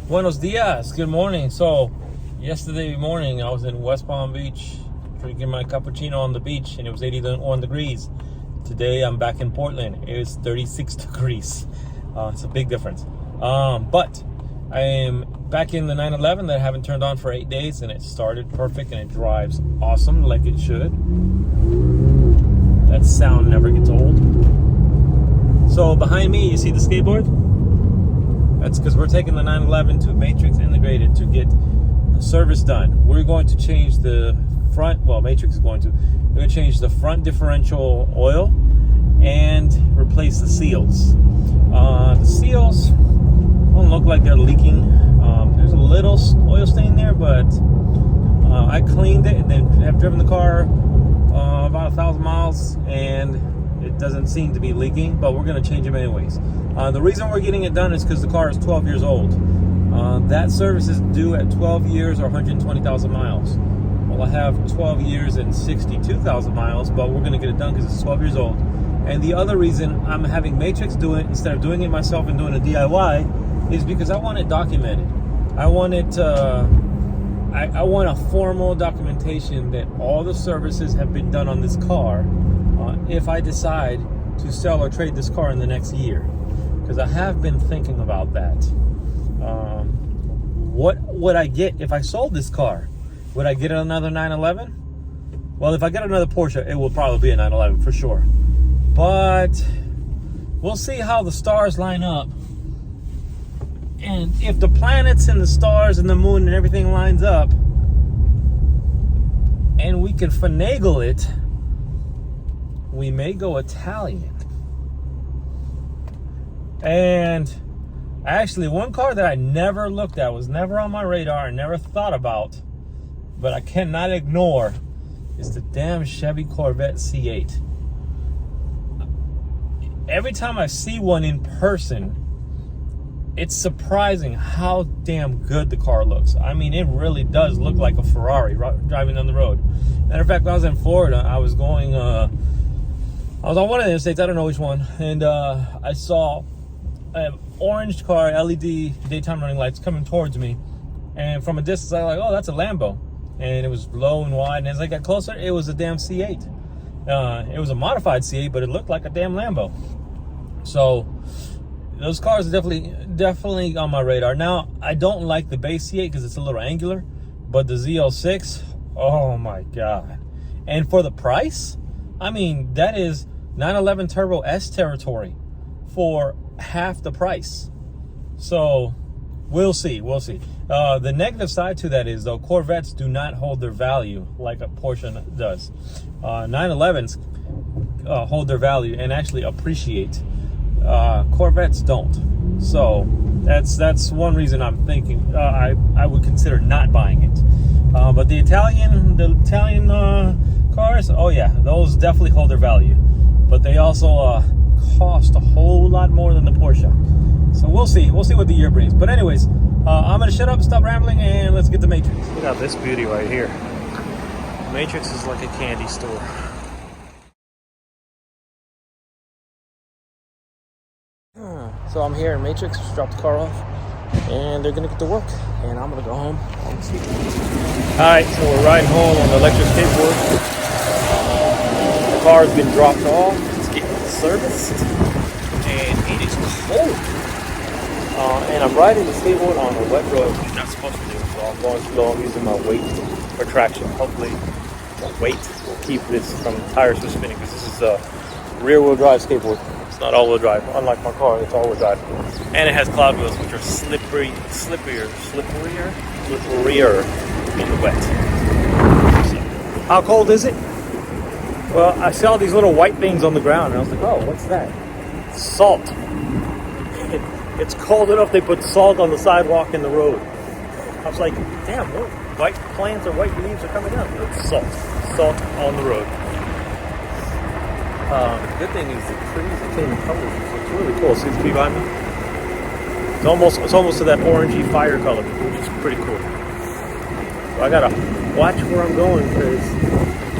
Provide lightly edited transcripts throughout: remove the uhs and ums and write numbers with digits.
Buenos dias. Good morning. So, yesterday morning I was in West Palm Beach drinking my cappuccino on the beach, and it was 81 degrees. Today I'm back in Portland. It's 36 degrees. It's a big difference. But I am back in the 911 that I haven't turned on for 8 days, and it started perfect and it drives awesome like it should. That sound never gets old. So behind me, you see the skateboard? That's because we're taking the 911 to Matrix Integrated to get a service done. We're going to change the front, well, Matrix is going to. We're going to change the front differential oil and replace the seals. The seals don't look like they're leaking. There's a little oil stain there, but I cleaned it and then have driven the car about 1,000 miles, and it doesn't seem to be leaking, but we're going to change them anyways. The reason we're getting it done is because the car is 12 years old. That service is due at 12 years or 120,000 miles. Well, I have 12 years and 62,000 miles, but we're going to get it done because it's 12 years old. And the other reason I'm having Matrix do it instead of doing it myself and doing a DIY is because I want it documented. I want it. I want a formal documentation that all the services have been done on this car if I decide to sell or trade this car in the next year. Because I have been thinking about that. What would I get if I sold this car? Would I get another 911? Well, if I get another Porsche, it will probably be a 911 for sure. But we'll see how the stars line up. And if the planets and the stars and the moon and everything lines up, and we can finagle it, we may go Italian. And actually, one car that I never looked at, was never on my radar, and never thought about, but I cannot ignore, is the damn Chevy Corvette C8. Every time I see one in person, it's surprising how damn good the car looks. I mean, it really does look like a Ferrari driving down the road. Matter of fact, when I was in Florida, I was going, I was on one of the interstates, I don't know which one, and I saw an orange car, LED daytime running lights coming towards me, and from a distance I was like, oh, that's a Lambo, and it was low and wide, and as I got closer, it was a damn C8. It was a modified C8, but it looked like a damn Lambo. So those cars are definitely on my radar. Now, I don't like the base C8 because it's a little angular, but the ZL6, oh my god. And for the price, I mean, that is 911 Turbo S territory for half the price. So we'll see. The negative side to that is, though, Corvettes do not hold their value like a Porsche does. 911s hold their value and actually appreciate. Corvettes don't. So that's one reason I'm thinking I would consider not buying it. But the Italian cars, oh yeah, those definitely hold their value, but they also cost a whole lot more than the Porsche. So we'll see what the year brings. But anyways, I'm gonna shut up, stop rambling, and let's get to Matrix. Look at this beauty right here. Matrix is like a candy store. So I'm here in Matrix, just dropped the car off, and they're gonna get to work, and I'm gonna go home and sleep. Alright, so we're riding home on the electric skateboard. The car's been dropped off, it's getting serviced, and it is cold. And I'm riding the skateboard on a wet road, which I'm not supposed to do, so I'm going slow. I'm using my weight for traction. Hopefully the weight will keep this from tires from spinning, because this is a rear-wheel drive skateboard. It's not all-wheel drive. Unlike my car, it's all-wheel drive. And it has cloud wheels, which are slipperier in the wet. So, how cold is it? Well, I saw these little white things on the ground, and I was like, oh, what's that? Salt. It's cold enough they put salt on the sidewalk and the road. I was like, damn, what white plants or white leaves are coming out? It's salt. Salt on the road. The good thing is the trees are changing colors. It's really cool. See the tree behind me? It's almost to that orangey fire color, which is pretty cool. So I gotta watch where I'm going, because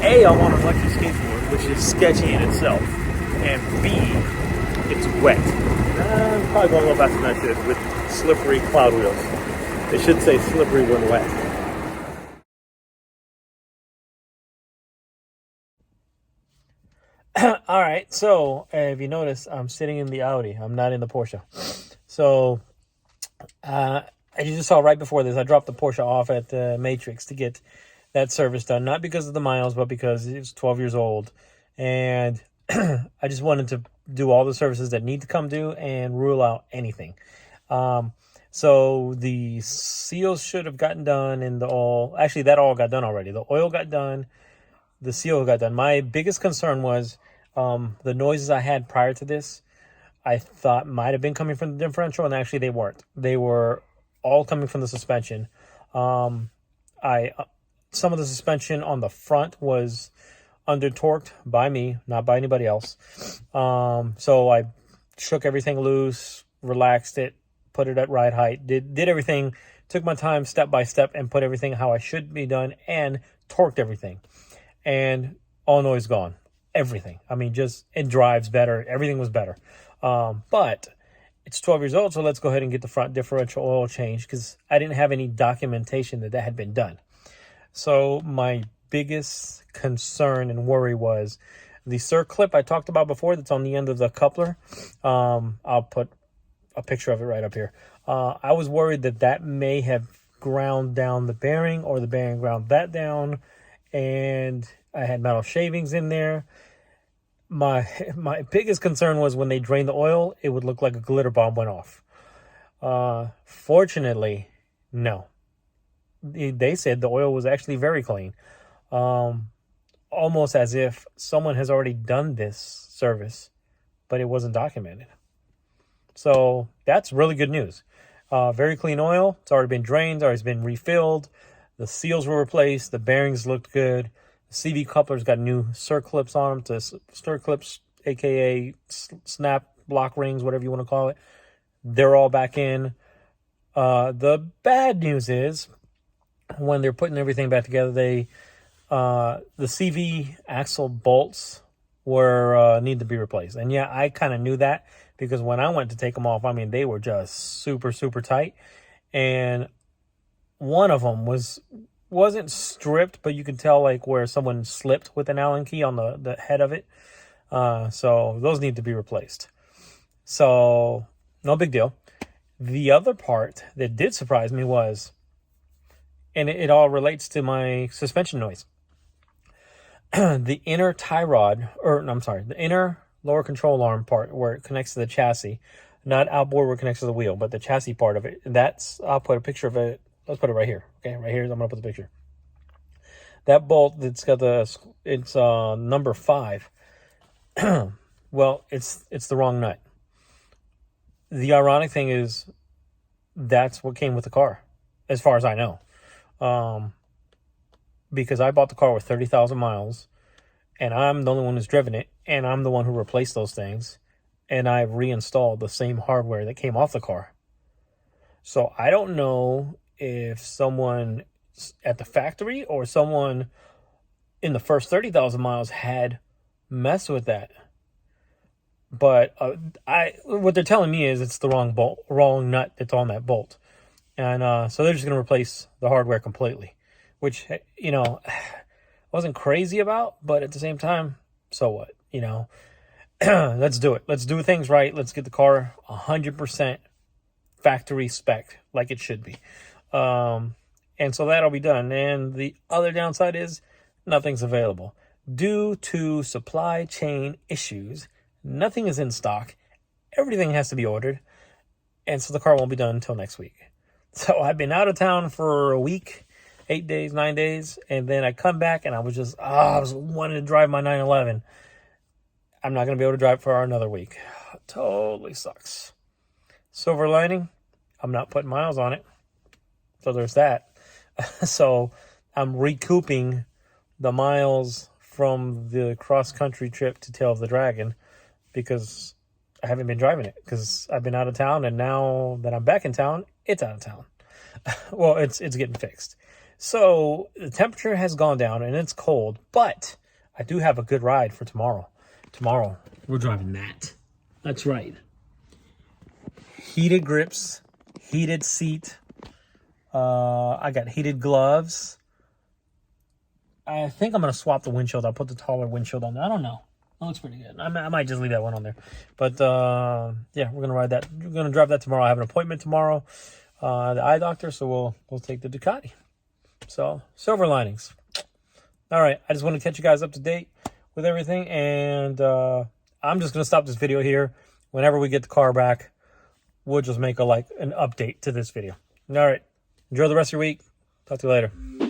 A, I'm on an electric skateboard, which is sketchy in itself, and B, it's wet. I'm probably going a little faster than I should with slippery cloud wheels. It should say slippery when wet. All right, so if you notice, I'm sitting in the Audi. I'm not in the Porsche. So as you just saw right before this, I dropped the Porsche off at Matrix to get that service done. Not because of the miles, but because it's 12 years old. And I just wanted to do all the services that need to come due and rule out anything. So the seals should have gotten done in the oil. Actually, that all got done already. The oil got done. The seal got done. My biggest concern was the noises I had prior to this. I thought might have been coming from the differential, and actually they weren't. They were all coming from the suspension. Some of the suspension on the front was under torqued by me, not by anybody else. So I shook everything loose, relaxed it, put it at right height, did everything, took my time step by step and put everything how I should be done and torqued everything. And all noise gone. Everything. I mean, just it drives better. Everything was better. But it's 12 years old, so let's go ahead and get the front differential oil changed because I didn't have any documentation that had been done. So my biggest concern and worry was the circlip I talked about before that's on the end of the coupler. I'll put a picture of it right up here. I was worried that may have ground down the bearing or the bearing ground that down, and I had metal shavings in there. My biggest concern was when they drained the oil, it would look like a glitter bomb went off. Fortunately, no. They said the oil was actually very clean. Almost as if someone has already done this service, but it wasn't documented. So that's really good news. Very clean oil. It's already been drained. It's already been refilled. The seals were replaced. The bearings looked good. CV couplers got new circlips on them, to circlips, aka snap block rings, whatever you want to call it. They're all back in. The bad news is when they're putting everything back together, the CV axle bolts were need to be replaced. And yeah, I kind of knew that because when I went to take them off, I mean, they were just super, super tight. And one of them wasn't stripped, but you could tell like where someone slipped with an Allen key on the head of it. So those need to be replaced. So no big deal. The other part that did surprise me was, and it all relates to my suspension noise. The inner tie rod, the inner lower control arm part where it connects to the chassis, not outboard where it connects to the wheel, but the chassis part of it. I'll put a picture of it. Let's put it right here. Okay, right here. I'm gonna put the picture. That bolt that's got it's number 5. Well, it's the wrong nut. The ironic thing is that's what came with the car, as far as I know. Because I bought the car with 30,000 miles, and I'm the only one who's driven it, and I'm the one who replaced those things, and I reinstalled the same hardware that came off the car. So I don't know if someone at the factory or someone in the first 30,000 miles had messed with that. But what they're telling me is it's the wrong nut that's on that bolt. And so they're just going to replace the hardware completely, which, I wasn't crazy about, but at the same time, so what, let's do it. Let's do things right. Let's get the car 100% factory spec like it should be. And so that'll be done. And the other downside is nothing's available. Due to supply chain issues, nothing is in stock. Everything has to be ordered. And so the car won't be done until next week. So I've been out of town for a week, 8 days, 9 days. And then I come back and I was wanting to drive my 911. I'm not going to be able to drive for another week. Totally sucks. Silver lining, I'm not putting miles on it. So there's that. So I'm recouping the miles from the cross-country trip to Tail of the Dragon because I haven't been driving it because I've been out of town, and now that I'm back in town, it's out of town. Well, it's getting fixed. So the temperature has gone down and it's cold, but I do have a good ride for tomorrow. Tomorrow, we're driving that. That's right. Heated grips, heated seat, I got heated gloves. I think I'm going to swap the windshield. I'll put the taller windshield on there. I don't know. That looks pretty good. I might just leave that one on there. But, yeah, we're going to ride that. We're going to drive that tomorrow. I have an appointment tomorrow, the eye doctor, so we'll take the Ducati. So, silver linings. All right, I just want to catch you guys up to date with everything, and I'm just going to stop this video here. Whenever we get the car back, we'll just make an update to this video. All right, enjoy the rest of your week. Talk to you later.